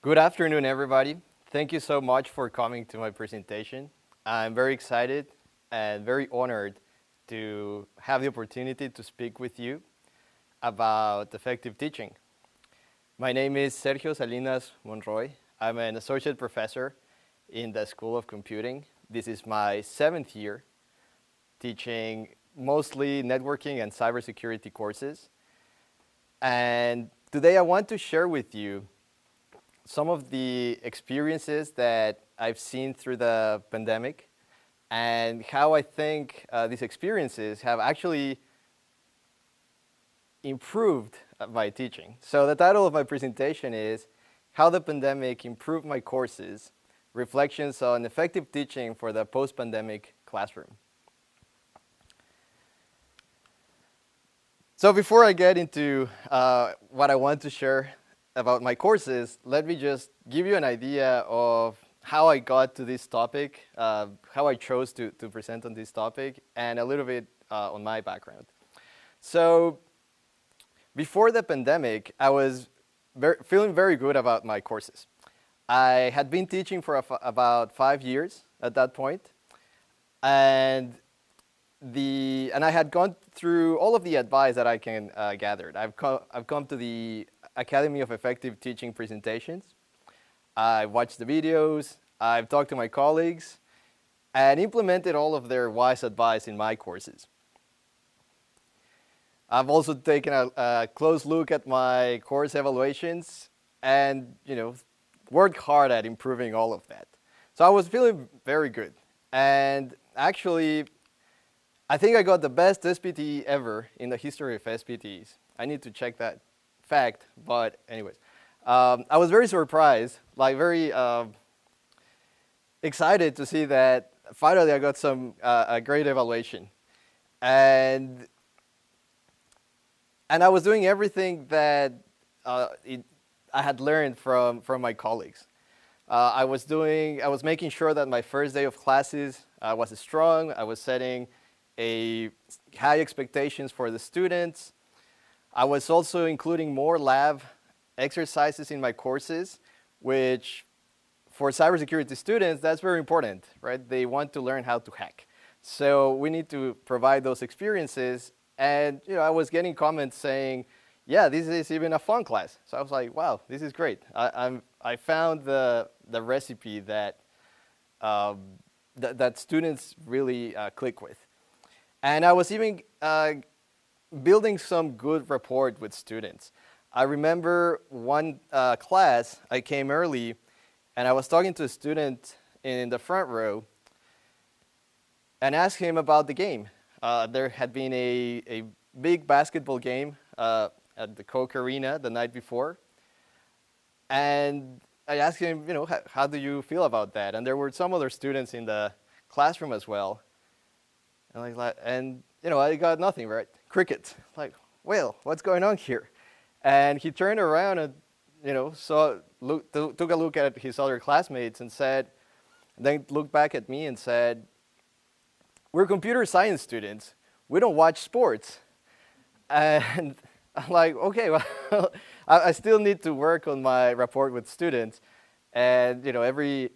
Good afternoon, everybody. Thank you so much for coming to my presentation. I'm very excited and very honored to have the opportunity to speak with you about effective teaching. My name is Sergio Salinas Monroy. I'm an associate professor in the School of Computing. This is my 7th year teaching mostly networking and cybersecurity courses. And today I want to share with you some of the experiences that I've seen through the pandemic and how I think these experiences have actually improved my teaching. So the title of my presentation is How the Pandemic Improved My Courses, Reflections on Effective Teaching for the Post-Pandemic Classroom. So before I get into what I want to share about my courses, let me just give you an idea of how I got to this topic, how I chose to present on this topic, and a little bit on my background. So before the pandemic, I was feeling very good about my courses. I had been teaching for about 5 years at that point, and I had gone through all of the advice that I can gathered. I've come to the Academy of Effective Teaching presentations. I've watched the videos. I've talked to my colleagues and implemented all of their wise advice in my courses. I've also taken a close look at my course evaluations and, worked hard at improving all of that. So I was feeling very good. And actually, I think I got the best SPT ever in the history of SPTs. I need to check that fact, but anyways. I was very surprised, very excited to see that finally I got a great evaluation. And I was doing everything that I had learned from my colleagues. I was making sure that my first day of classes was strong. I was setting high expectations for the students. I was also including more lab exercises in my courses, which for cybersecurity students, that's very important, right? They want to learn how to hack. So we need to provide those experiences. And I was getting comments saying, yeah, this is even a fun class. So I was like, wow, this is great. I found the recipe that students really click with. And I was even building some good rapport with students. I remember one class, I came early, and I was talking to a student in the front row and asked him about the game. There had been a big basketball game at the Coke Arena the night before. And I asked him, how do you feel about that? And there were some other students in the classroom as well. And I got nothing, right? Crickets. Well, what's going on here? And he turned around and, took a look at his other classmates and then looked back at me and said, we're computer science students. We don't watch sports. And I'm like, okay, well, I still need to work on my rapport with students. And, every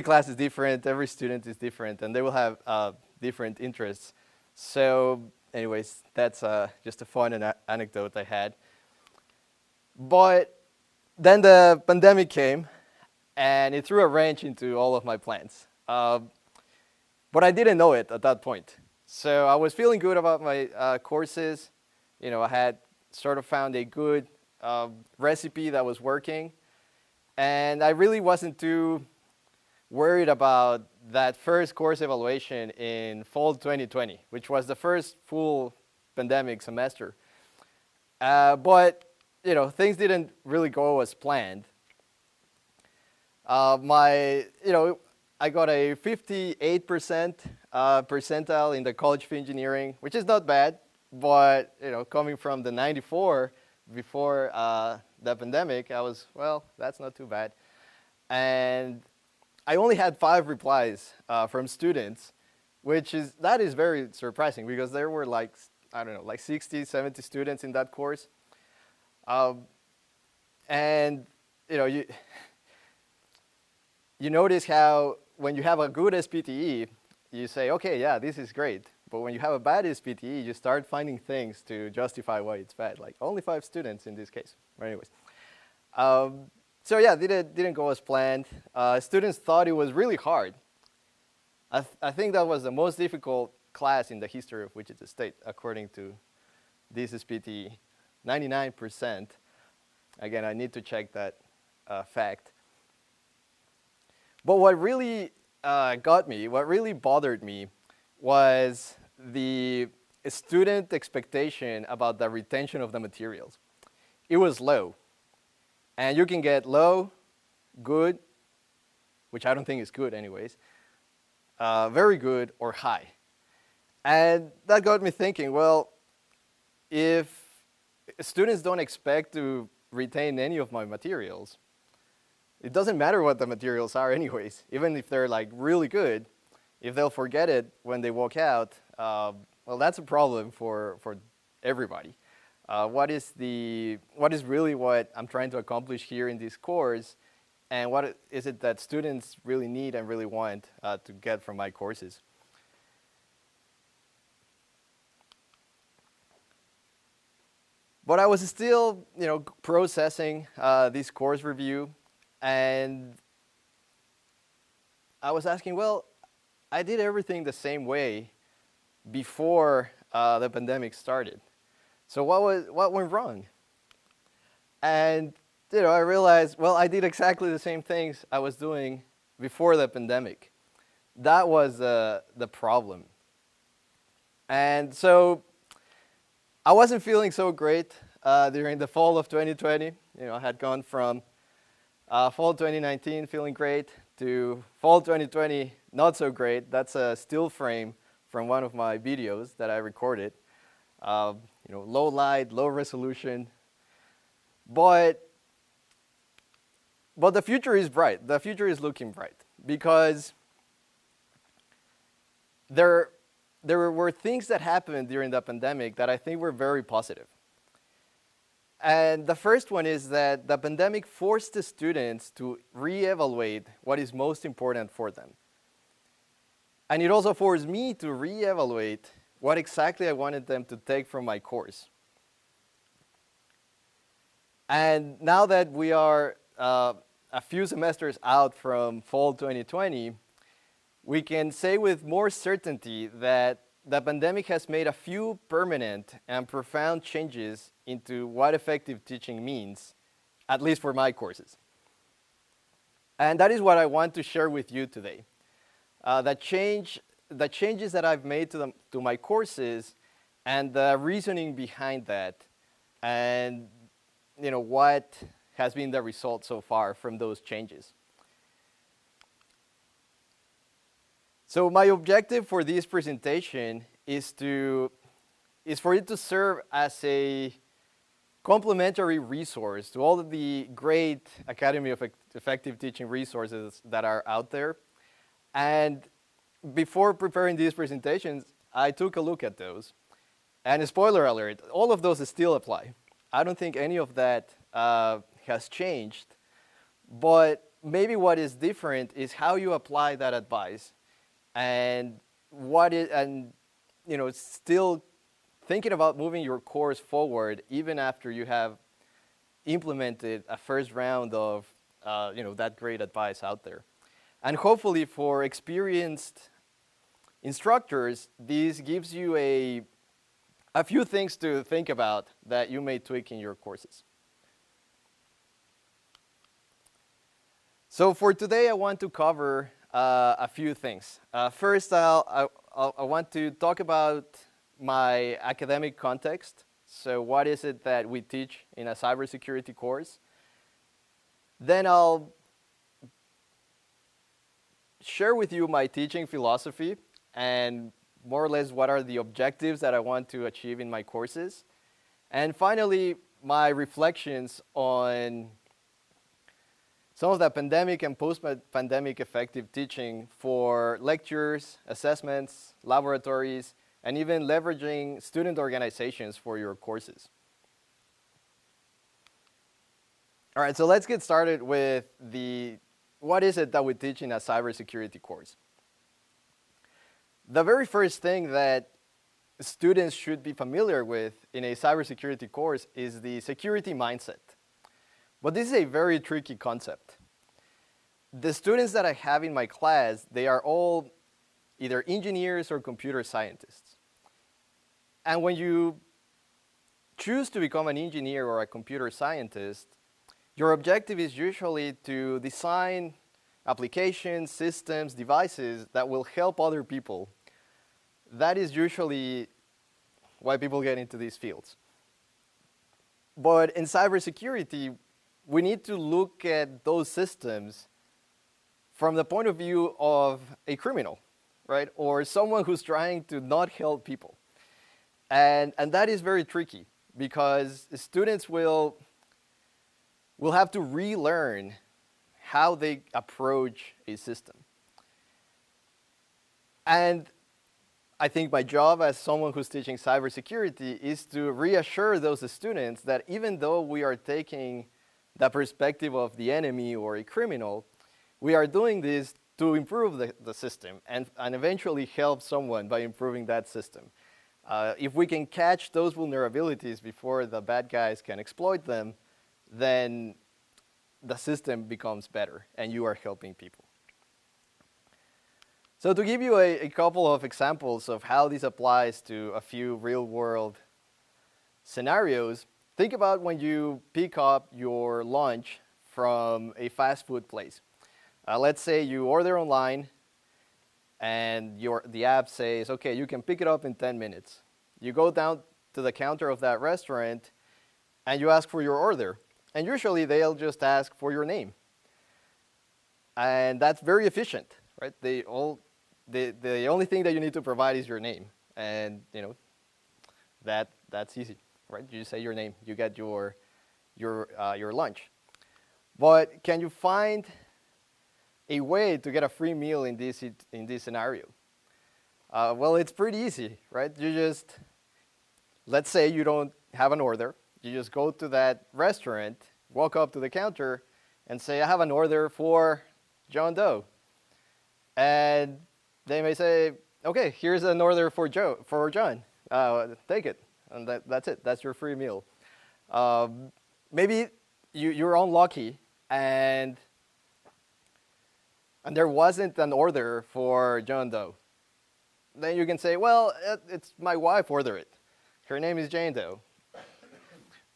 class is different, every student is different, and they will have different interests. So anyways, that's just a fun anecdote I had. But then the pandemic came, and it threw a wrench into all of my plans. But I didn't know it at that point. So I was feeling good about my courses. I had sort of found a good recipe that was working. And I really wasn't too worried about that first course evaluation in fall 2020, which was the first full pandemic semester. But, things didn't really go as planned. I got a 58% percentile in the College of Engineering, which is not bad, but, coming from the 94 before the pandemic, I was, well, that's not too bad. And I only had 5 replies from students, that is very surprising because there were 60, 70 students in that course. And, you notice how when you have a good SPTE, you say, okay, yeah, this is great. But when you have a bad SPTE, you start finding things to justify why it's bad, like only 5 students in this case. But anyways. So yeah, didn't go as planned. Students thought it was really hard. I think that was the most difficult class in the history of Wichita State, according to this SPTE, 99%. Again, I need to check that fact. But what really what really bothered me was the student expectation about the retention of the materials. It was low. And you can get low, good, which I don't think is good anyways, very good, or high. And that got me thinking, well, if students don't expect to retain any of my materials, it doesn't matter what the materials are anyways. Even if they're like really good, if they'll forget it when they walk out, well, that's a problem for everybody. What is really what I'm trying to accomplish here in this course, and what is it that students really need and really want to get from my courses? But I was still, processing this course review, and I was asking, well, I did everything the same way before the pandemic started. So what went wrong? And I realized, well, I did exactly the same things I was doing before the pandemic. That was the problem. And so I wasn't feeling so great during the fall of 2020. I had gone from fall 2019 feeling great to fall 2020 not so great. That's a still frame from one of my videos that I recorded. Low light, low resolution. But the future is bright. The future is looking bright because there were things that happened during the pandemic that I think were very positive. And the first one is that the pandemic forced the students to reevaluate what is most important for them. And it also forced me to reevaluate what exactly I wanted them to take from my course. And now that we are a few semesters out from fall 2020, we can say with more certainty that the pandemic has made a few permanent and profound changes into what effective teaching means, at least for my courses. And that is what I want to share with you today. The changes that I've made to my courses and the reasoning behind that, and what has been the result so far from those changes. So my objective for this presentation is for it to serve as a complementary resource to all of the great Academy of Effective Teaching resources that are out there. And before preparing these presentations, I took a look at those. And a spoiler alert, all of those still apply. I don't think any of that has changed. But maybe what is different is how you apply that advice, and still thinking about moving your course forward even after you have implemented a first round of that great advice out there. And hopefully for experienced instructors, this gives you a few things to think about that you may tweak in your courses. So for today, I want to cover a few things. First, I want to talk about my academic context. So what is it that we teach in a cybersecurity course? Then I'll share with you my teaching philosophy and more or less what are the objectives that I want to achieve in my courses. And finally, my reflections on some of the pandemic and post-pandemic effective teaching for lectures, assessments, laboratories, and even leveraging student organizations for your courses. All right, so let's get started with the what is it that we teach in a cybersecurity course? The very first thing that students should be familiar with in a cybersecurity course is the security mindset. But this is a very tricky concept. The students that I have in my class, they are all either engineers or computer scientists. And when you choose to become an engineer or a computer scientist, your objective is usually to design applications, systems, devices that will help other people. That is usually why people get into these fields. But in cybersecurity, we need to look at those systems from the point of view of a criminal, right? Or someone who's trying to not help people. And that is very tricky because students will have to relearn how they approach a system. And I think my job as someone who's teaching cybersecurity is to reassure those students that even though we are taking the perspective of the enemy or a criminal, we are doing this to improve the system and eventually help someone by improving that system. If we can catch those vulnerabilities before the bad guys can exploit them, then the system becomes better and you are helping people. So to give you a couple of examples of how this applies to a few real-world scenarios, think about when you pick up your lunch from a fast food place. Let's say you order online and the app says, okay, you can pick it up in 10 minutes. You go down to the counter of that restaurant and you ask for your order. And usually they'll just ask for your name. And that's very efficient, right? The only thing that you need to provide is your name. And that's easy, right? You say your name, you get your lunch. But can you find a way to get a free meal in this scenario? Well, it's pretty easy, right? Let's say you don't have an order. You just go to that restaurant, walk up to the counter, and say, I have an order for John Doe. And they may say, okay, here's an order for John. Take it. And that's it. That's your free meal. Maybe you're unlucky and there wasn't an order for John Doe. Then you can say, well, it's my wife ordered it. Her name is Jane Doe.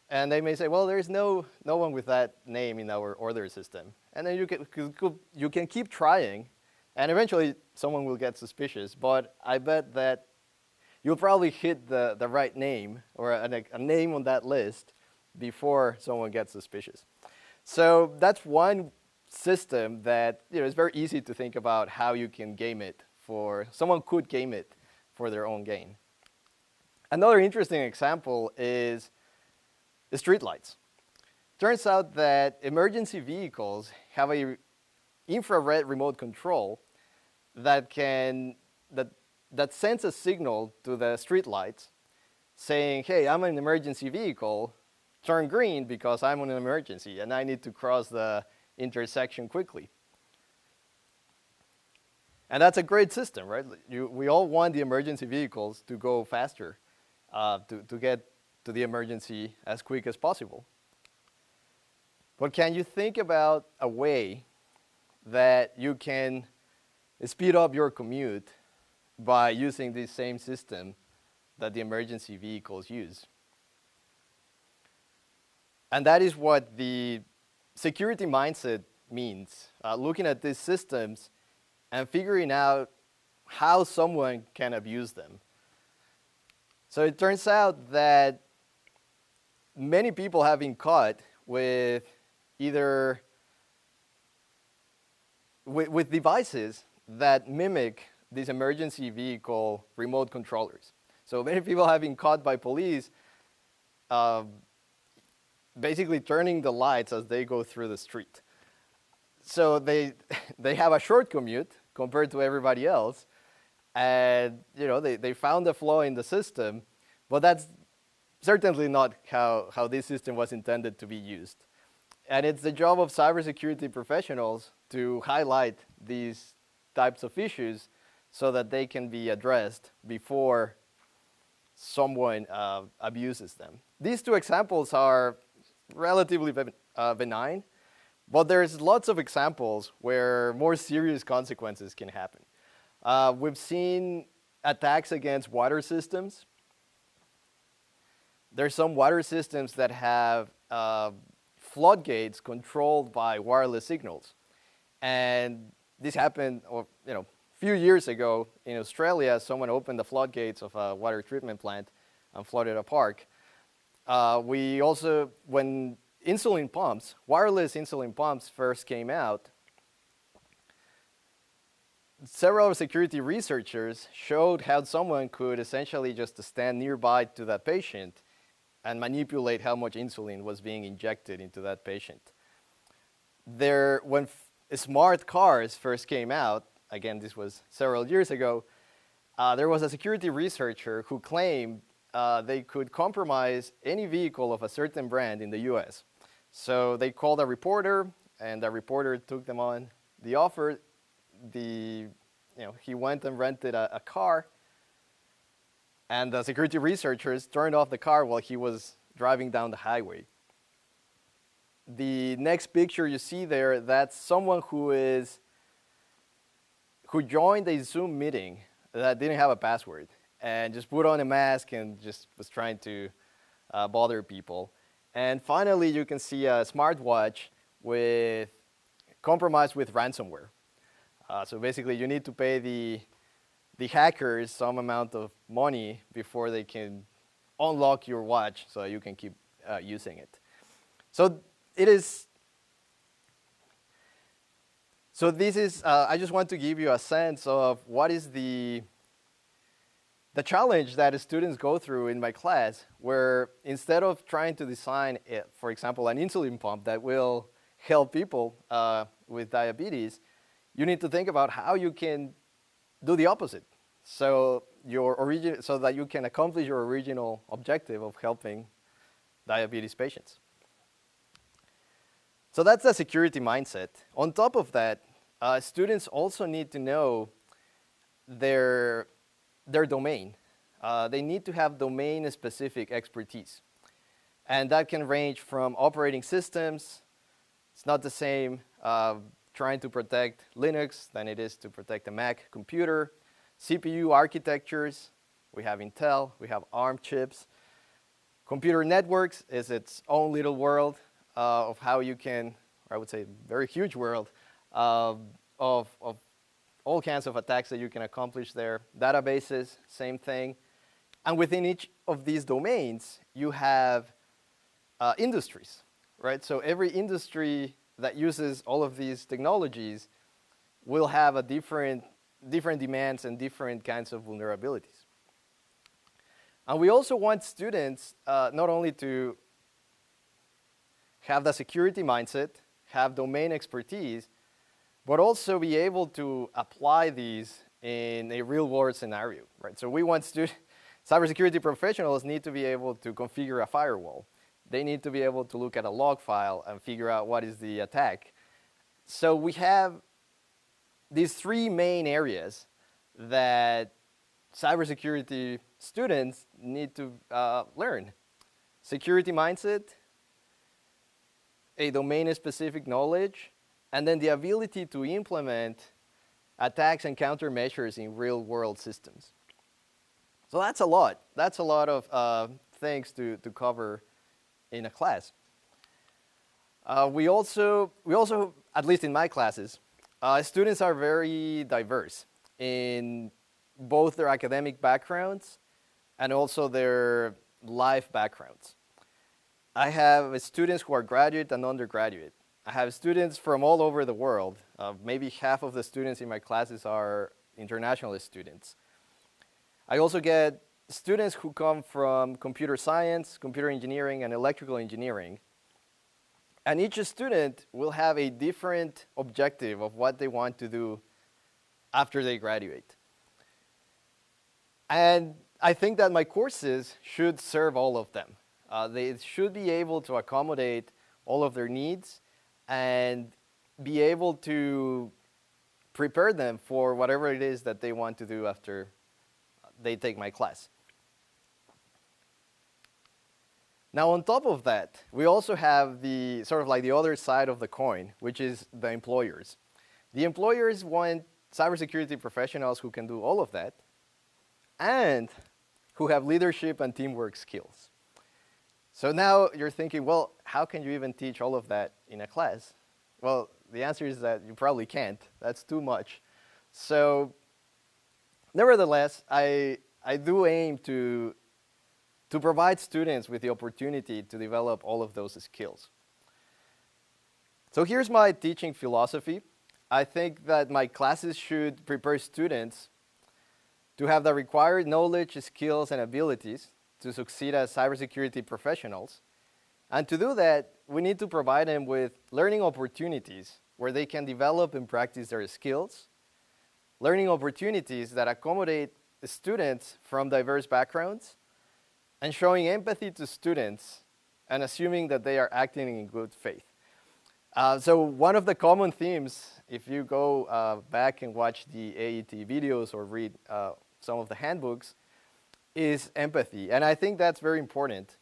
And they may say, well, there's no one with that name in our order system. And then you can keep trying, and eventually someone will get suspicious. But I bet that you'll probably hit the right name or a name on that list before someone gets suspicious. So that's one system that it's very easy to think about how you can game it someone could game it for their own gain. Another interesting example is the streetlights. Turns out that emergency vehicles have a infrared remote control that sends a signal to the streetlights saying, hey, I'm an emergency vehicle, turn green because I'm on an emergency and I need to cross the intersection quickly. And that's a great system, right? We all want the emergency vehicles to go faster, to get to the emergency as quick as possible. But can you think about a way that you can speed up your commute by using this same system that the emergency vehicles use? And that is what the security mindset means, looking at these systems and figuring out how someone can abuse them. So it turns out that many people have been caught with either with devices that mimic these emergency vehicle remote controllers. So many people have been caught by police basically turning the lights as they go through the street. So they have a short commute compared to everybody else, and they found a flaw in the system, but that's certainly not how this system was intended to be used. And it's the job of cybersecurity professionals to highlight these types of issues so that they can be addressed before someone abuses them. These two examples are relatively benign, but there's lots of examples where more serious consequences can happen. We've seen attacks against water systems. There's some water systems that have floodgates controlled by wireless signals. And this happened, a few years ago in Australia. Someone opened the floodgates of a water treatment plant and flooded a park. We also, when insulin pumps, wireless insulin pumps first came out, several security researchers showed how someone could essentially just stand nearby to that patient and manipulate how much insulin was being injected into that patient. When smart cars first came out, again, this was several years ago, there was a security researcher who claimed they could compromise any vehicle of a certain brand in the US. So they called a reporter, and the reporter took them on the offer. He went and rented a car, and the security researchers turned off the car while he was driving down the highway. The next picture you see there, that's someone who joined a Zoom meeting that didn't have a password and just put on a mask and just was trying to bother people. And finally, you can see a smartwatch compromised with ransomware. So basically, you need to pay the hackers some amount of money before they can unlock your watch so you can keep using it. So this is, I just want to give you a sense of what is the challenge that students go through in my class, where instead of trying to design, for example, an insulin pump that will help people with diabetes, you need to think about how you can do the opposite. So that you can accomplish your original objective of helping diabetes patients. So that's the security mindset. On top of that, students also need to know their domain. They need to have domain-specific expertise. And that can range from operating systems. It's not the same trying to protect Linux than it is to protect a Mac computer. CPU architectures, we have Intel, we have ARM chips. Computer networks is its own little world of how you can, or I would say very huge world, of all kinds of attacks that you can accomplish there. Databases, same thing. And within each of these domains, you have industries, right? So every industry that uses all of these technologies will have a different demands and different kinds of vulnerabilities. And we also want students not only to have the security mindset, have domain expertise, but also be able to apply these in a real-world scenario, right? So we want cybersecurity professionals need to be able to configure a firewall. They need to be able to look at a log file and figure out what is the attack. So we have these three main areas that cybersecurity students need to learn: security mindset, a domain-specific knowledge, and then the ability to implement attacks and countermeasures in real-world systems. So that's a lot. That's a lot of things to cover in a class. We also, at least in my classes, students are very diverse in both their academic backgrounds and also their life backgrounds. I have students who are graduate and undergraduate. I have students from all over the world. Maybe half of the students in my classes are international students. I also get students who come from computer science, computer engineering, and electrical engineering. And each student will have a different objective of what they want to do after they graduate. And I think that my courses should serve all of them. They should be able to accommodate all of their needs, and be able to prepare them for whatever it is that they want to do after they take my class. Now, on top of that, we also have the sort of like the other side of the coin, which is the employers. The employers want cybersecurity professionals who can do all of that and who have leadership and teamwork skills. So now you're thinking, well, how can you even teach all of that in a class? Well, the answer is that you probably can't. That's too much. So nevertheless, I do aim to provide students with the opportunity to develop all of those skills. So here's my teaching philosophy. I think that my classes should prepare students to have the required knowledge, skills, and abilities to succeed as cybersecurity professionals. And to do that, we need to provide them with learning opportunities where they can develop and practice their skills, learning opportunities that accommodate students from diverse backgrounds, and showing empathy to students and assuming that they are acting in good faith. So one of the common themes, if you go back and watch the AET videos or read some of the handbooks, is empathy. And I think that's very important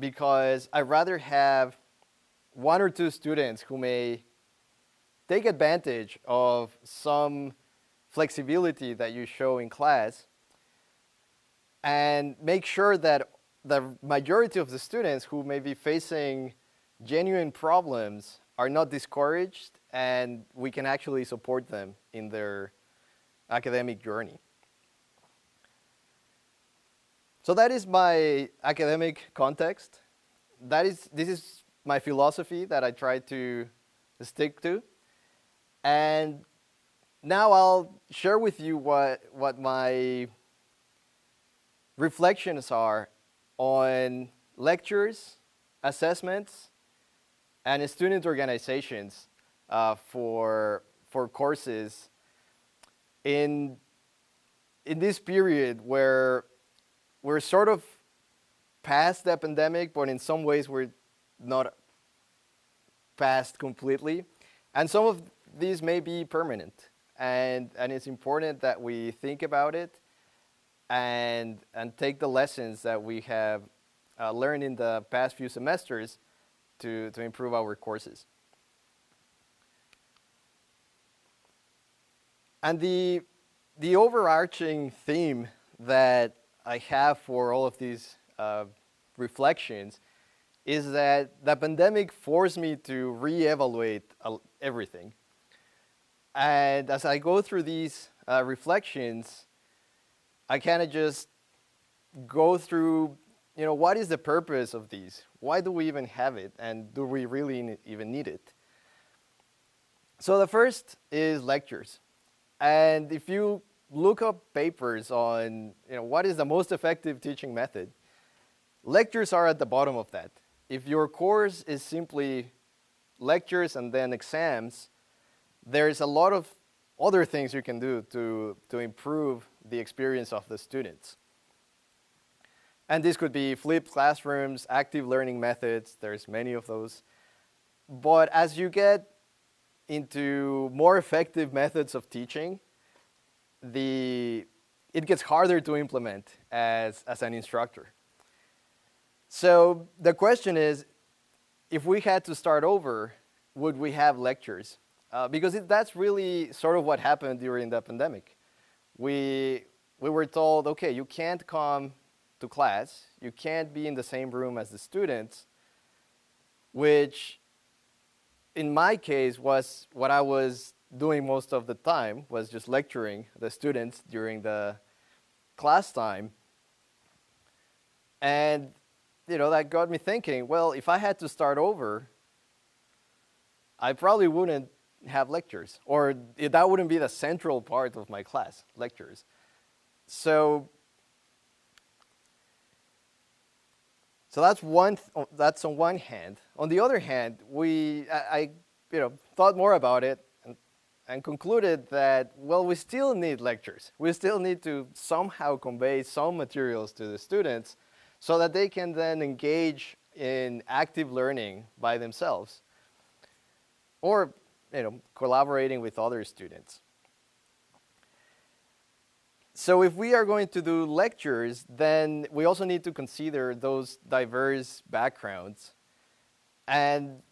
because I'd rather have one or two students who may take advantage of some flexibility that you show in class and make sure that the majority of the students who may be facing genuine problems are not discouraged and we can actually support them in their academic journey. So that is my academic context. This is my philosophy that I try to stick to. And now I'll share with you what my reflections are on lectures, assessments, and student organizations for courses in this period where we're sort of past the pandemic, but in some ways we're not past completely. And some of these may be permanent. And it's important that we think about it and take the lessons that we have learned in the past few semesters to improve our courses. And the overarching theme that I have for all of these reflections is that the pandemic forced me to reevaluate everything. And as I go through these reflections, I kind of just go through, what is the purpose of these? Why do we even have it? And do we really even need it? So the first is lectures. And if you look up papers on, what is the most effective teaching method, lectures are at the bottom of that. If your course is simply lectures and then exams, there's a lot of other things you can do to improve the experience of the students. And this could be flipped classrooms, active learning methods, there's many of those. But as you get into more effective methods of teaching, it gets harder to implement as an instructor. So the question is, if we had to start over, would we have lectures? Because that's really sort of what happened during the pandemic. We were told, okay, you can't come to class, you can't be in the same room as the students, which in my case was what I was doing most of the time, was just lecturing the students during the class time. And that got me thinking, well, if I had to start over, I probably wouldn't have lectures, or that wouldn't be the central part of my class, lectures. So that's on one hand. On the other hand, I thought more about it and concluded that, well, we still need lectures. We still need to somehow convey some materials to the students so that they can then engage in active learning by themselves, or collaborating with other students. So if we are going to do lectures, then we also need to consider those diverse backgrounds. And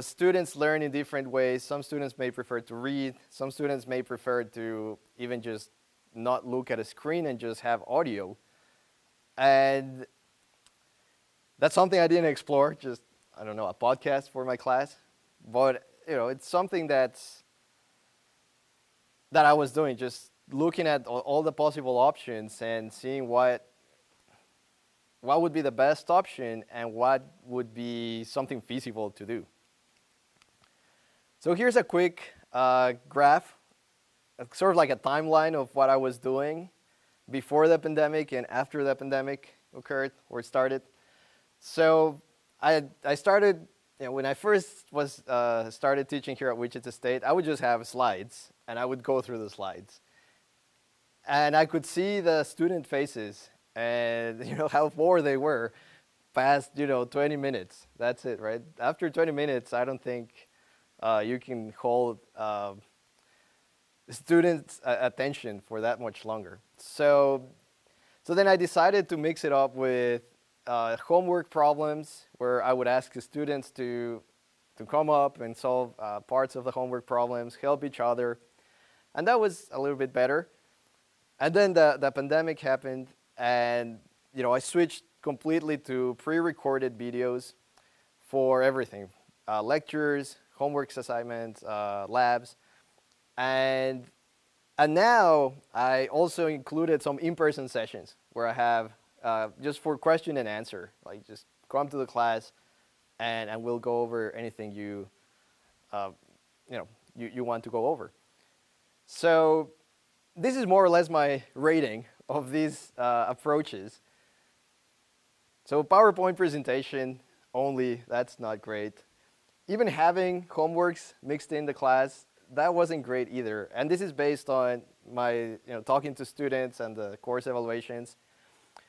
students learn in different ways. Some students may prefer to read. Some students may prefer to even just not look at a screen and just have audio. And that's something I didn't explore, just, I don't know, a podcast for my class. But, it's something that I was doing, just looking at all the possible options and seeing what would be the best option and what would be something feasible to do. So here's a quick graph, sort of like a timeline of what I was doing before the pandemic and after the pandemic occurred or started. So I started, when I first started teaching here at Wichita State, I would just have slides and I would go through the slides. And I could see the student faces and how bored they were past 20 minutes. That's it, right? After 20 minutes, I don't think you can hold students' attention for that much longer. So then I decided to mix it up with homework problems, where I would ask the students to come up and solve parts of the homework problems, help each other, and that was a little bit better. And then the pandemic happened, and I switched completely to pre-recorded videos for everything, lectures, homework assignments, labs, and now I also included some in-person sessions where I have just for question and answer, like just come to the class, and we'll go over anything you want to go over. So this is more or less my rating of these approaches. So PowerPoint presentation only, that's not great. Even having homeworks mixed in the class, that wasn't great either. And this is based on my talking to students and the course evaluations.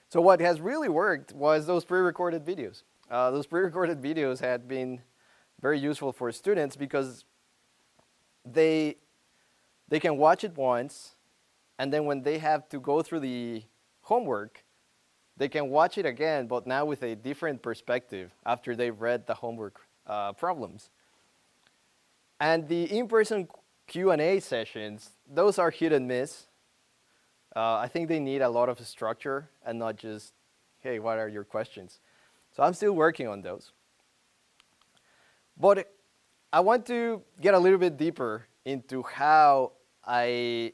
So what has really worked was those pre-recorded videos. Those pre-recorded videos had been very useful for students because they can watch it once, and then when they have to go through the homework, they can watch it again, but now with a different perspective after they've read the homework problems. And the in-person Q&A sessions, those are hit and miss. I think they need a lot of structure and not just, hey, what are your questions? So I'm still working on those. But I want to get a little bit deeper into how I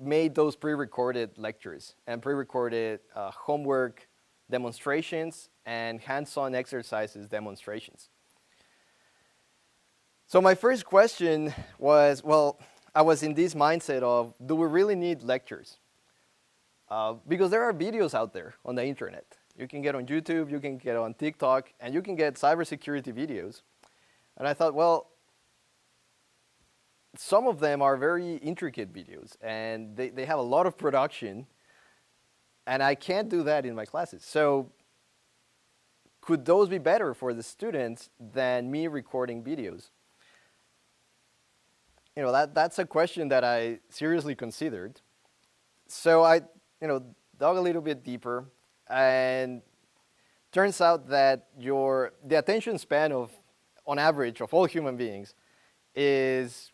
made those pre-recorded lectures and pre-recorded homework demonstrations and hands-on exercises demonstrations. So my first question was, well, I was in this mindset of, do we really need lectures? Because there are videos out there on the internet. You can get on YouTube, you can get on TikTok, and you can get cybersecurity videos. And I thought, well, some of them are very intricate videos, and they have a lot of production, and I can't do that in my classes. So could those be better for the students than me recording videos? That's a question that I seriously considered. So I dug a little bit deeper, and turns out that the attention span on average of all human beings is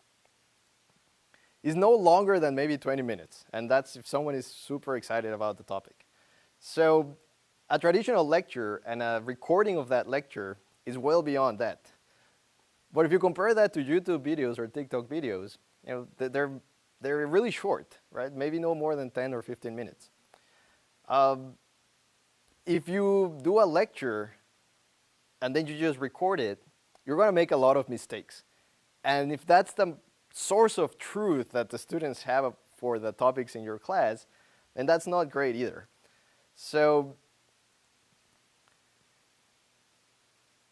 no longer than maybe 20 minutes. And that's if someone is super excited about the topic. So a traditional lecture and a recording of that lecture is well beyond that. But if you compare that to YouTube videos or TikTok videos, they're really short, right? Maybe no more than 10 or 15 minutes. If you do a lecture and then you just record it, you're going to make a lot of mistakes. And if that's the source of truth that the students have for the topics in your class, then that's not great either. So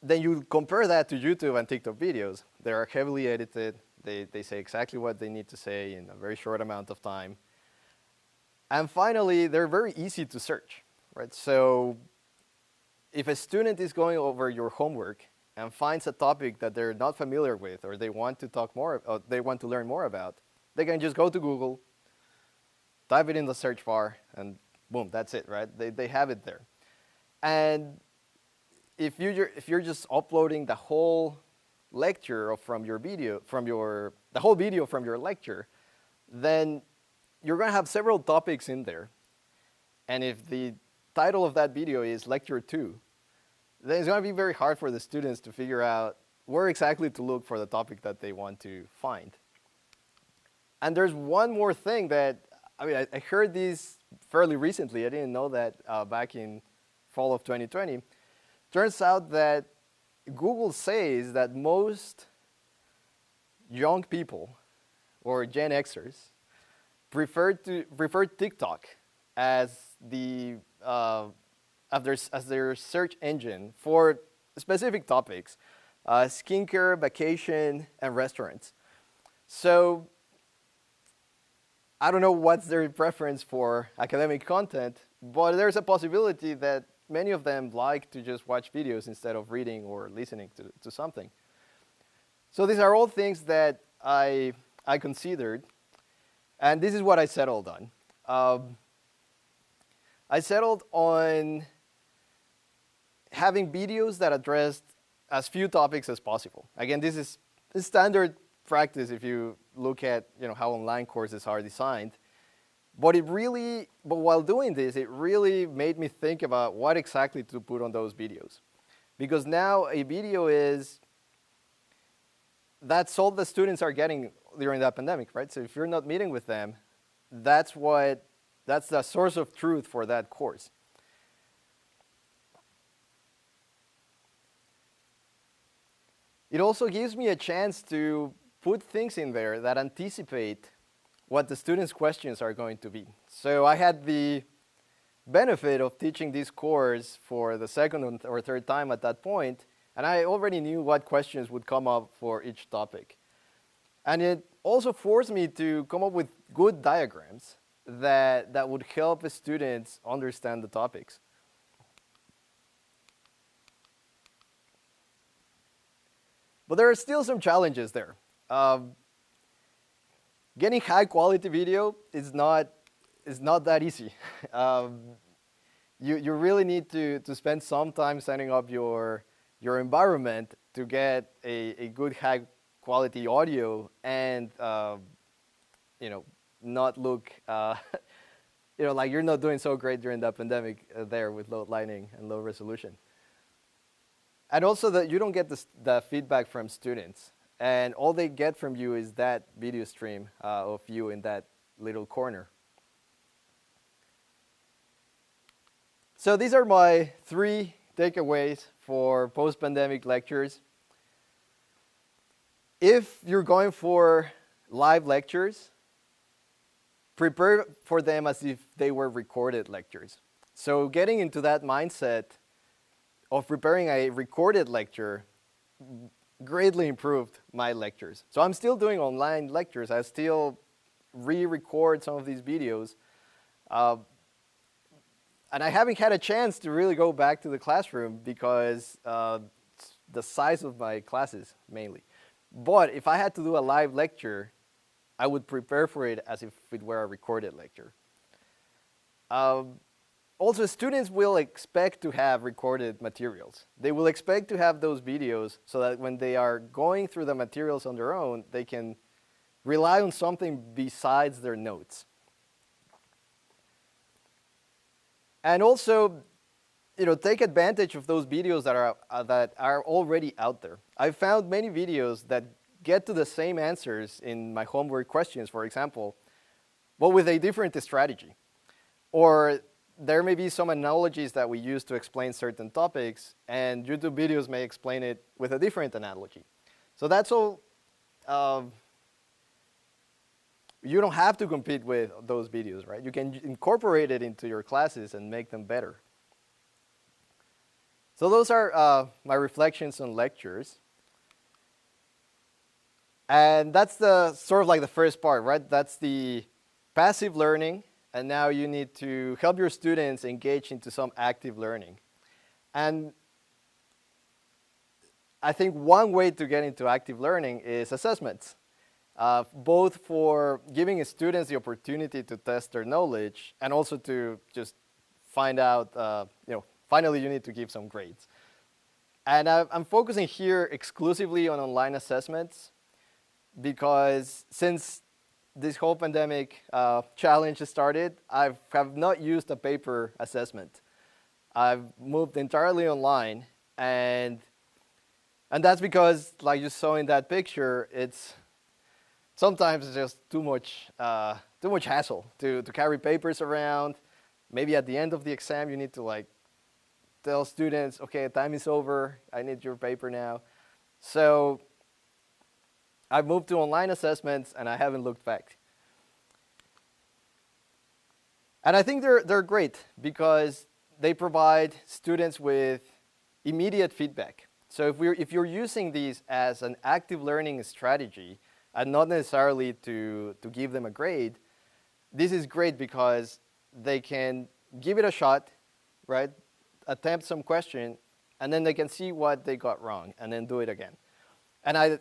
then you compare that to YouTube and TikTok videos. They are heavily edited. They say exactly what they need to say in a very short amount of time. And finally, they're very easy to search, right? So if a student is going over your homework and finds a topic that they're not familiar with, or they want to talk more, or they want to learn more about, they can just go to Google, type it in the search bar, and boom, that's it, right? They have it there. And if you're just uploading the whole lecture from your video, the whole video from your lecture, then you're going to have several topics in there. And if the title of that video is Lecture 2, then it's going to be very hard for the students to figure out where exactly to look for the topic that they want to find. And there's one more thing that, I heard this fairly recently. I didn't know that back in fall of 2020. Turns out that Google says that most young people, or Gen Xers, prefer TikTok as their search engine for specific topics, skincare, vacation, and restaurants. So I don't know what's their preference for academic content, but there's a possibility that many of them like to just watch videos instead of reading or listening to something. So these are all things that I considered, and this is what I settled on. I settled on having videos that addressed as few topics as possible. Again, this is standard practice if you look at how online courses are designed. But while doing this, it really made me think about what exactly to put on those videos. Because now a video that's all the students are getting during the pandemic, right? So if you're not meeting with them, that's the source of truth for that course. It also gives me a chance to put things in there that anticipate what the students' questions are going to be. So I had the benefit of teaching this course for the second or third time at that point, and I already knew what questions would come up for each topic. And it also forced me to come up with good diagrams that would help the students understand the topics. But there are still some challenges there. Getting high quality video is not that easy. You really need to spend some time setting up your environment to get a good high quality audio and not look like you're not doing so great during the pandemic there with low lighting and low resolution. And also that you don't get the feedback from students. And all they get from you is that video stream of you in that little corner. So these are my 3 takeaways for post-pandemic lectures. If you're going for live lectures, prepare for them as if they were recorded lectures. So getting into that mindset of preparing a recorded lecture greatly improved my lectures. So I'm still doing online lectures. I still re-record some of these videos. And I haven't had a chance to really go back to the classroom because the size of my classes mainly. But if I had to do a live lecture, I would prepare for it as if it were a recorded lecture. Also, students will expect to have recorded materials. They will expect to have those videos so that when they are going through the materials on their own, they can rely on something besides their notes. And also, take advantage of those videos that are already out there. I've found many videos that get to the same answers in my homework questions, for example, but with a different strategy. Or there may be some analogies that we use to explain certain topics, and YouTube videos may explain it with a different analogy. So that's all. You don't have to compete with those videos, right? You can incorporate it into your classes and make them better. So those are my reflections on lectures. And that's the sort of like the first part, right? That's the passive learning. And now you need to help your students engage into some active learning. And I think one way to get into active learning is assessments, both for giving students the opportunity to test their knowledge and also to just find out, finally you need to give some grades. And I'm focusing here exclusively on online assessments because since this whole pandemic challenge started, I have not used a paper assessment. I've moved entirely online, and that's because, like you saw in that picture, sometimes it's just too much hassle to carry papers around. Maybe at the end of the exam, you need to tell students, okay, time is over, I need your paper now. So I've moved to online assessments, and I haven't looked back. And I think they're great because they provide students with immediate feedback. So if you're using these as an active learning strategy and not necessarily to give them a grade, this is great because they can give it a shot, right? Attempt some question, and then they can see what they got wrong and then do it again. And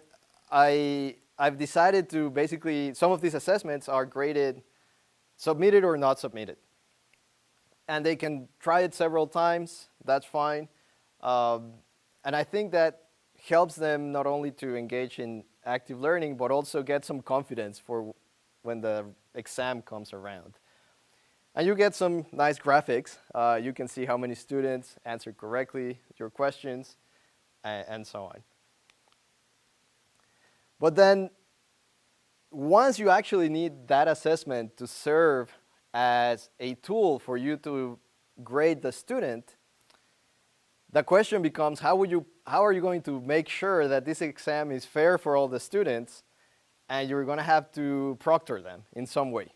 I've decided to basically, some of these assessments are graded submitted or not submitted. And they can try it several times, that's fine. And I think that helps them not only to engage in active learning, but also get some confidence for when the exam comes around. And you get some nice graphics. You can see how many students answered correctly your questions, and so on. But then, once you actually need that assessment to serve as a tool for you to grade the student, the question becomes, how are you going to make sure that this exam is fair for all the students, and you're going to have to proctor them in some way?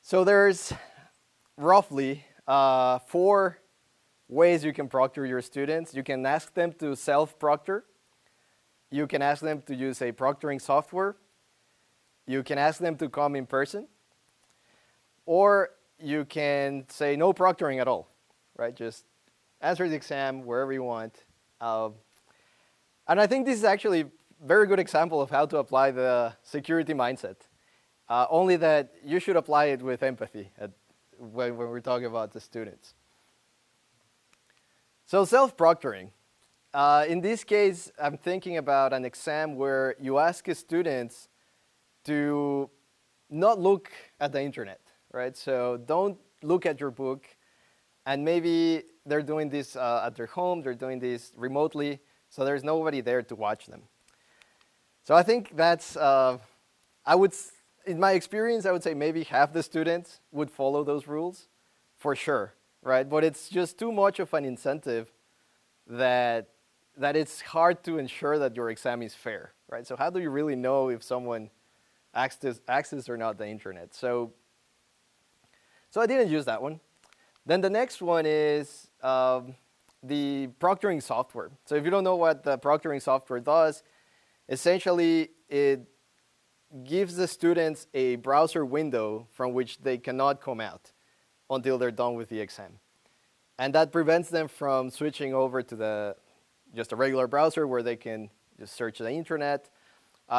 So there's roughly 4 ways you can proctor your students. You can ask them to self-proctor. You can ask them to use a proctoring software. You can ask them to come in person. Or you can say no proctoring at all, right? Just answer the exam wherever you want. And I think this is actually a very good example of how to apply the security mindset. Only that you should apply it with empathy when we're talking about the students. So self-proctoring. In this case, I'm thinking about an exam where you ask students to not look at the internet, right? So don't look at your book, and maybe they're doing this at their home, they're doing this remotely, so there's nobody there to watch them. So I think that's, in my experience, I would say maybe half the students would follow those rules, for sure, right? But it's just too much of an incentive that it's hard to ensure that your exam is fair, right? So how do you really know if someone accesses or not the internet? So I didn't use that one. Then the next one is the proctoring software. So if you don't know what the proctoring software does, essentially it gives the students a browser window from which they cannot come out until they're done with the exam. And that prevents them from switching over to just a regular browser where they can just search the internet.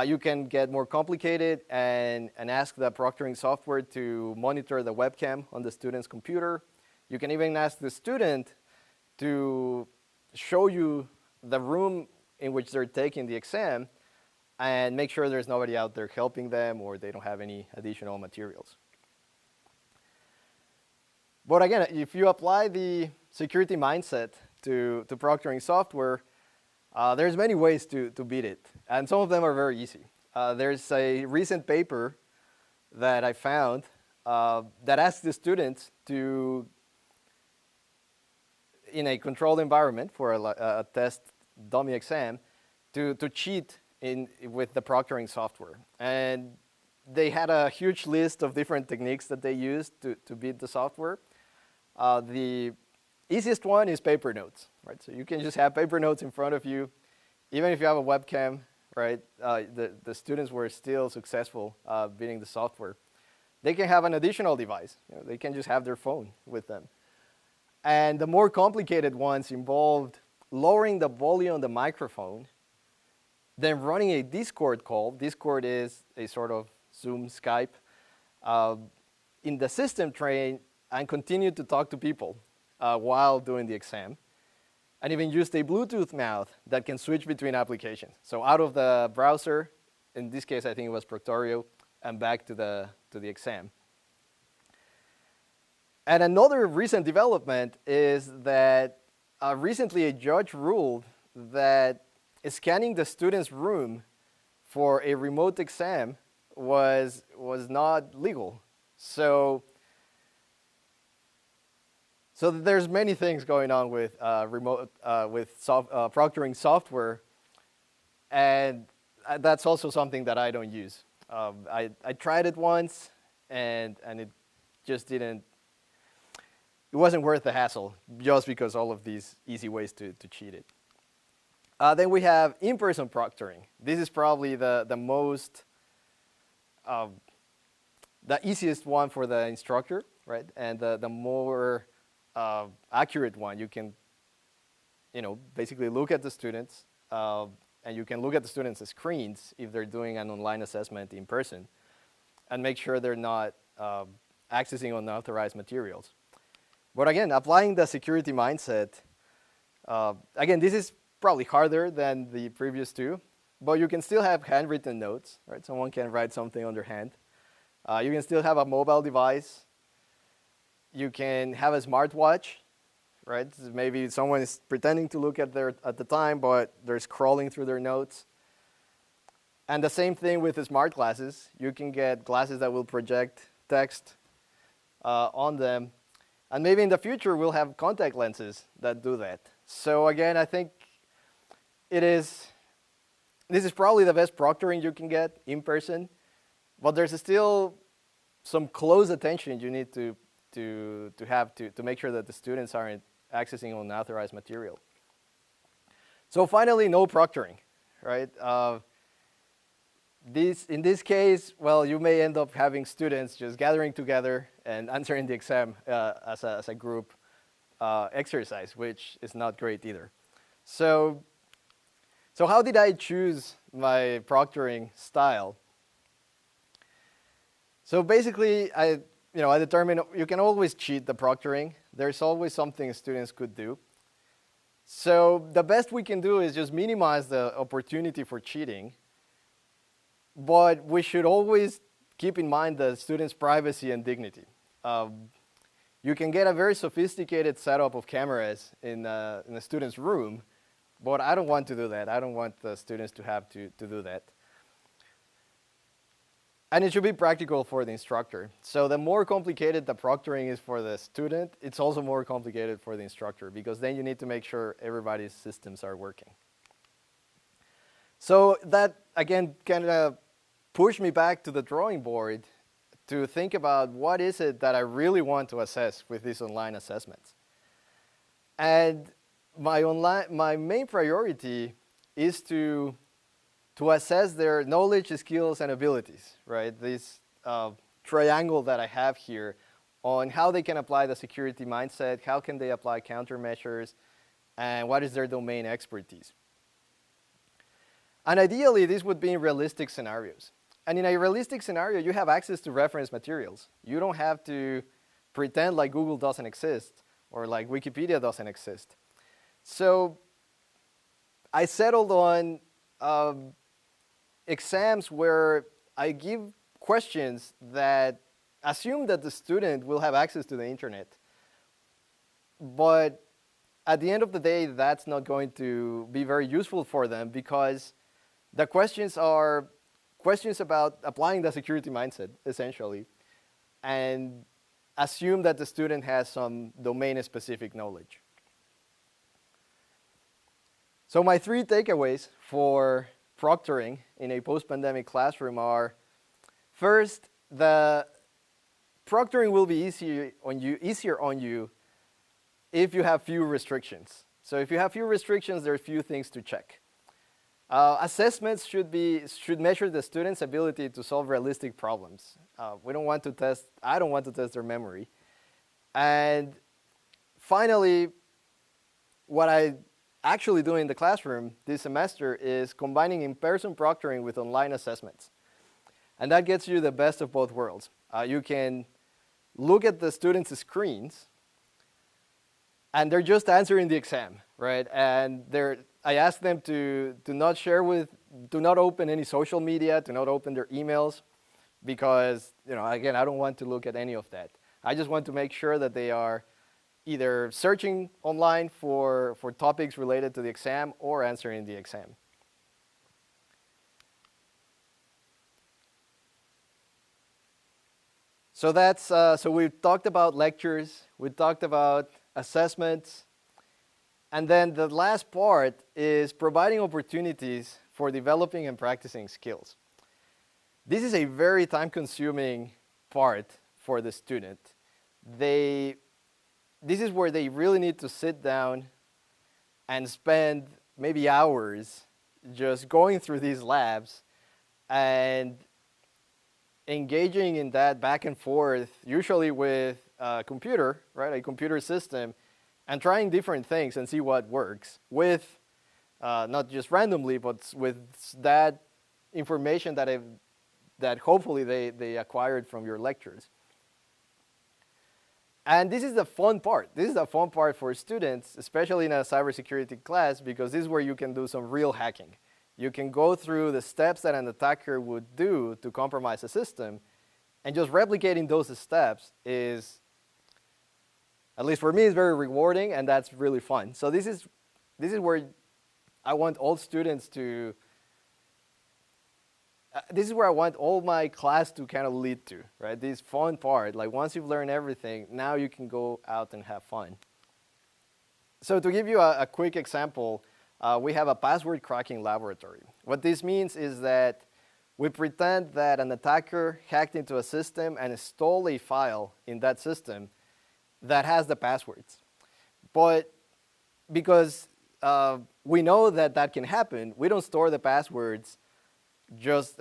You can get more complicated and ask the proctoring software to monitor the webcam on the student's computer. You can even ask the student to show you the room in which they're taking the exam and make sure there's nobody out there helping them or they don't have any additional materials. But again, if you apply the security mindset to proctoring software, there's many ways to beat it, and some of them are very easy. There's a recent paper that I found that asks the students to, in a controlled environment for a test dummy exam, to cheat with the proctoring software. And they had a huge list of different techniques that they used to beat the software. The easiest one is paper notes, right? So you can just have paper notes in front of you. Even if you have a webcam, right, the students were still successful beating the software. They can have an additional device. They can just have their phone with them. And the more complicated ones involved lowering the volume of the microphone, then running a Discord call. Discord is a sort of Zoom, Skype, in the system tray, and continue to talk to people while doing the exam. And even used a Bluetooth mouse that can switch between applications. So out of the browser, in this case I think it was Proctorio, and back to the exam. And another recent development is that recently a judge ruled that scanning the student's room for a remote exam was not legal. So there's many things going on with proctoring software, and that's also something that I don't use. I tried it once, and it just didn't. It wasn't worth the hassle, just because all of these easy ways to cheat it. Then we have in-person proctoring. This is probably the easiest one for the instructor, right? And the more accurate one. You can, basically look at the students, and you can look at the students' screens if they're doing an online assessment in person, and make sure they're not accessing unauthorized materials. But again, applying the security mindset, again, this is probably harder than the previous two, but you can still have handwritten notes, right? Someone can write something on their hand. You can still have a mobile device. You can have a smartwatch, right? Maybe someone is pretending to look at the time, but they're scrolling through their notes. And the same thing with the smart glasses. You can get glasses that will project text on them. And maybe in the future, we'll have contact lenses that do that. So again, I think this is probably the best proctoring you can get in person, but there's still some close attention you need to have to make sure that the students aren't accessing unauthorized material. So finally, no proctoring, right? In this case, well, you may end up having students just gathering together and answering the exam as a group exercise, which is not great either. So how did I choose my proctoring style? So basically, I determined you can always cheat the proctoring. There's always something students could do. So the best we can do is just minimize the opportunity for cheating. But we should always keep in mind the student's privacy and dignity. You can get a very sophisticated setup of cameras in a student's room, but I don't want to do that. I don't want the students to have to do that. And it should be practical for the instructor. So the more complicated the proctoring is for the student, it's also more complicated for the instructor, because then you need to make sure everybody's systems are working. So that, again, kind of pushed me back to the drawing board to think about what is it that I really want to assess with these online assessments. And my main priority is to assess their knowledge, skills, and abilities, right? This triangle that I have here on how they can apply the security mindset, how can they apply countermeasures, and what is their domain expertise. And ideally, this would be in realistic scenarios. And in a realistic scenario, you have access to reference materials. You don't have to pretend like Google doesn't exist or like Wikipedia doesn't exist. So I settled on exams where I give questions that assume that the student will have access to the internet. But at the end of the day, that's not going to be very useful for them, because the questions are questions about applying the security mindset, essentially, and assume that the student has some domain-specific knowledge. So my 3 takeaways for proctoring in a post-pandemic classroom are: first, the proctoring will be easier on you if you have few restrictions. So if you have few restrictions, there are few things to check. Assessments should measure the student's ability to solve realistic problems. I don't want to test their memory. And finally, what I actually do in the classroom this semester is combining in-person proctoring with online assessments. And that gets you the best of both worlds. You can look at the students' screens, and they're just answering the exam, right? And I ask them to not do not open any social media, to not open their emails, because, again, I don't want to look at any of that. I just want to make sure that they are either searching online for topics related to the exam or answering the exam. So so we've talked about lectures, we talked about assessments, and then the last part is providing opportunities for developing and practicing skills. This is a very time-consuming part for the student. This is where they really need to sit down and spend maybe hours just going through these labs and engaging in that back and forth, usually with a computer, right, a computer system, and trying different things and see what works with, not just randomly, but with that information that hopefully they acquired from your lectures. And this is the fun part. This is the fun part for students, especially in a cybersecurity class, because this is where you can do some real hacking. You can go through the steps that an attacker would do to compromise a system, and just replicating those steps is, at least for me, is very rewarding, and that's really fun. So this is where I want all students to, this is where I want all my class to kind of lead to, right? This fun part, like once you've learned everything, now you can go out and have fun. So to give you a quick example, we have a password cracking laboratory. What this means is that we pretend that an attacker hacked into a system and stole a file in that system that has the passwords. But because we know that can happen, we don't store the passwords just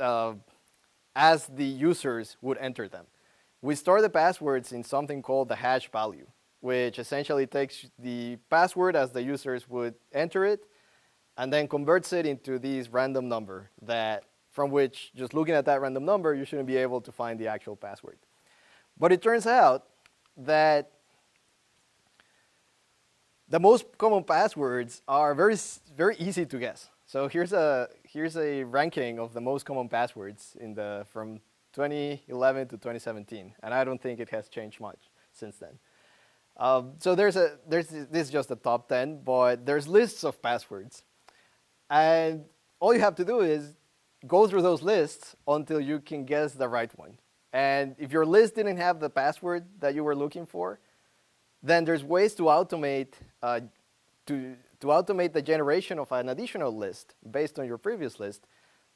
as the users would enter them. We store the passwords in something called the hash value, which essentially takes the password as the users would enter it, and then converts it into this random number from which, just looking at that random number, you shouldn't be able to find the actual password. But it turns out that the most common passwords are very, very easy to guess. So here's a ranking of the most common passwords from 2011 to 2017, and I don't think it has changed much since then. So this is just the top 10, but there's lists of passwords. And all you have to do is go through those lists until you can guess the right one. And if your list didn't have the password that you were looking for, then there's ways to automate the generation of an additional list based on your previous list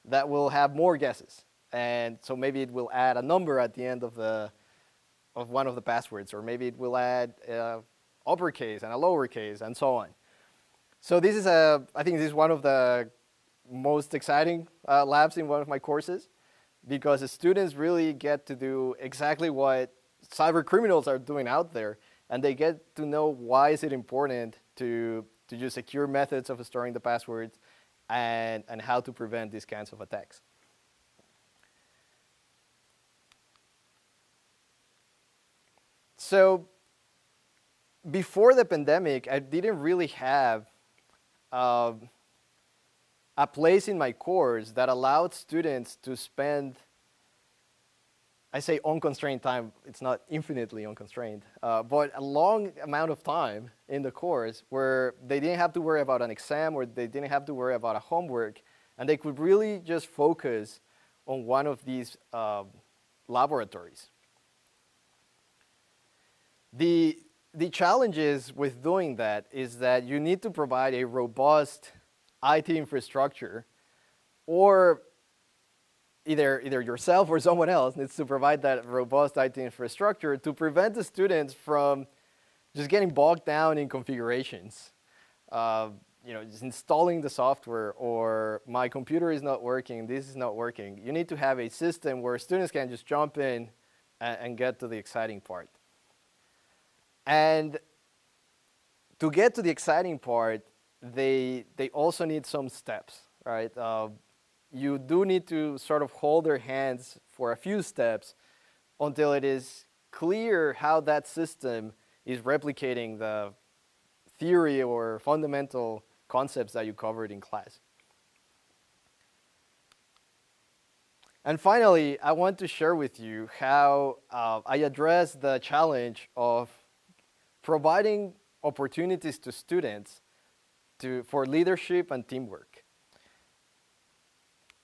that will have more guesses. And so maybe it will add a number at the end of one of the passwords, or maybe it will add uppercase and a lowercase and so on. So I think this is one of the most exciting labs in one of my courses, because the students really get to do exactly what cyber criminals are doing out there, and they get to know why is it important to use secure methods of storing the passwords and how to prevent these kinds of attacks. So before the pandemic, I didn't really have a place in my course that allowed students to spend, I say unconstrained time, it's not infinitely unconstrained, but a long amount of time in the course where they didn't have to worry about an exam, or they didn't have to worry about a homework, and they could really just focus on one of these laboratories. The challenges with doing that is that you need to provide a robust IT infrastructure, or either yourself or someone else needs to provide that robust IT infrastructure to prevent the students from just getting bogged down in configurations. Just installing the software, or my computer is not working, this is not working. You need to have a system where students can just jump in and get to the exciting part. And to get to the exciting part, they also need some steps, right? You do need to sort of hold their hands for a few steps until it is clear how that system is replicating the theory or fundamental concepts that you covered in class. And finally, I want to share with you how I address the challenge of providing opportunities to students for leadership and teamwork.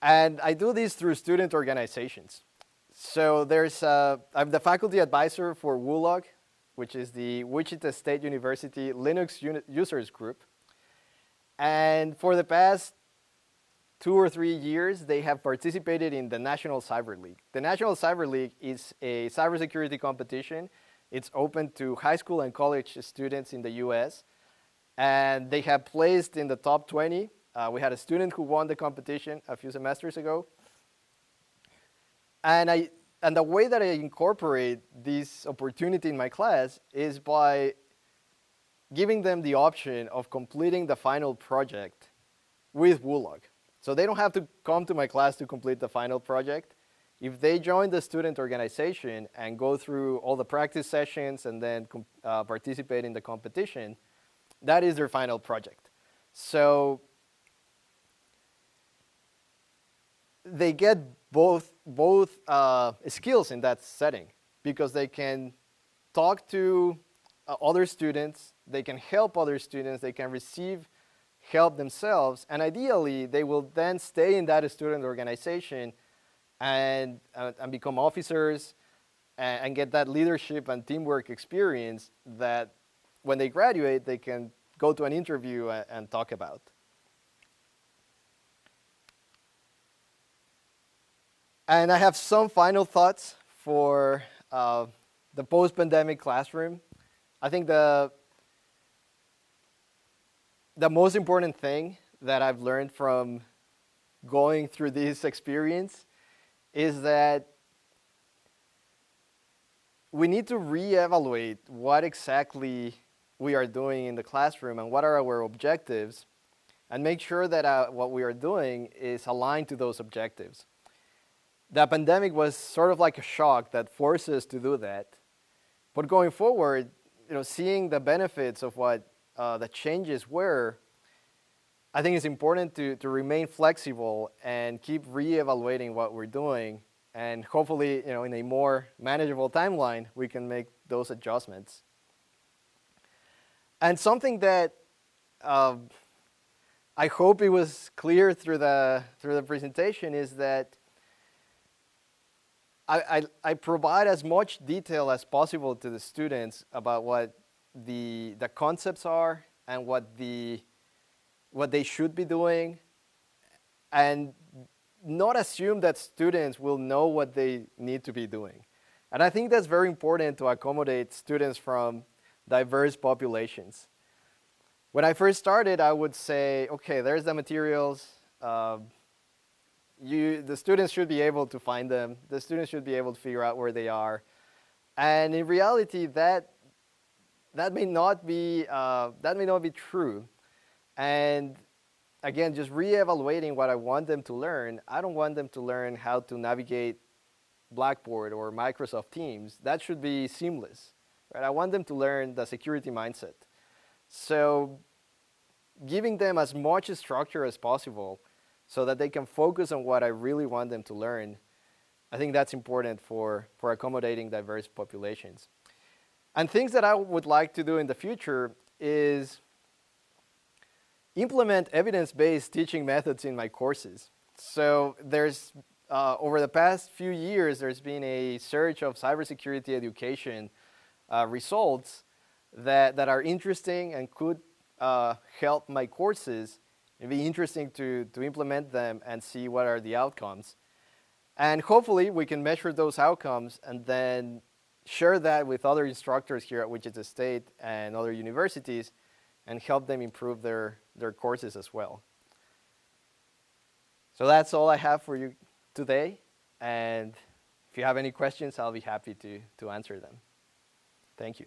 And I do this through student organizations. So I'm the faculty advisor for WULOG, which is the Wichita State University Linux Users Group. And for the past 2 or 3 years, they have participated in the National Cyber League. The National Cyber League is a cybersecurity competition. It's open to high school and college students in the US. And they have placed in the top 20. We had a student who won the competition a few semesters ago. And the way that I incorporate this opportunity in my class is by giving them the option of completing the final project with WULOG. So they don't have to come to my class to complete the final project. If they join the student organization and go through all the practice sessions and then participate in the competition, that is their final project. So they get both skills in that setting because they can talk to other students, they can help other students, they can receive help themselves, and ideally they will then stay in that student organization and become officers and get that leadership and teamwork experience that when they graduate they can go to an interview and talk about. And I have some final thoughts for the post-pandemic classroom. I think the most important thing that I've learned from going through this experience is that we need to reevaluate what exactly we are doing in the classroom and what are our objectives, and make sure that what we are doing is aligned to those objectives. The pandemic was sort of like a shock that forced us to do that. But going forward, seeing the benefits of what the changes were, I think it's important to remain flexible and keep reevaluating what we're doing, and hopefully, in a more manageable timeline, we can make those adjustments. And something that I hope it was clear through the presentation is that I provide as much detail as possible to the students about what the concepts are and what they should be doing, and not assume that students will know what they need to be doing. And I think that's very important to accommodate students from diverse populations. When I first started, I would say, okay, there's the materials. The students should be able to find them. The students should be able to figure out where they are. And in reality, that may not be true. And again, just reevaluating what I want them to learn. I don't want them to learn how to navigate Blackboard or Microsoft Teams. That should be seamless, right? I want them to learn the security mindset. So giving them as much structure as possible so that they can focus on what I really want them to learn, I think that's important for accommodating diverse populations. And things that I would like to do in the future is implement evidence-based teaching methods in my courses. So there's, over the past few years, there's been a surge of cybersecurity education results that are interesting and could help my courses. It'd be interesting to implement them and see what are the outcomes. And hopefully we can measure those outcomes and then share that with other instructors here at Wichita State and other universities and help them improve their courses as well. So that's all I have for you today. And if you have any questions, I'll be happy to answer them. Thank you.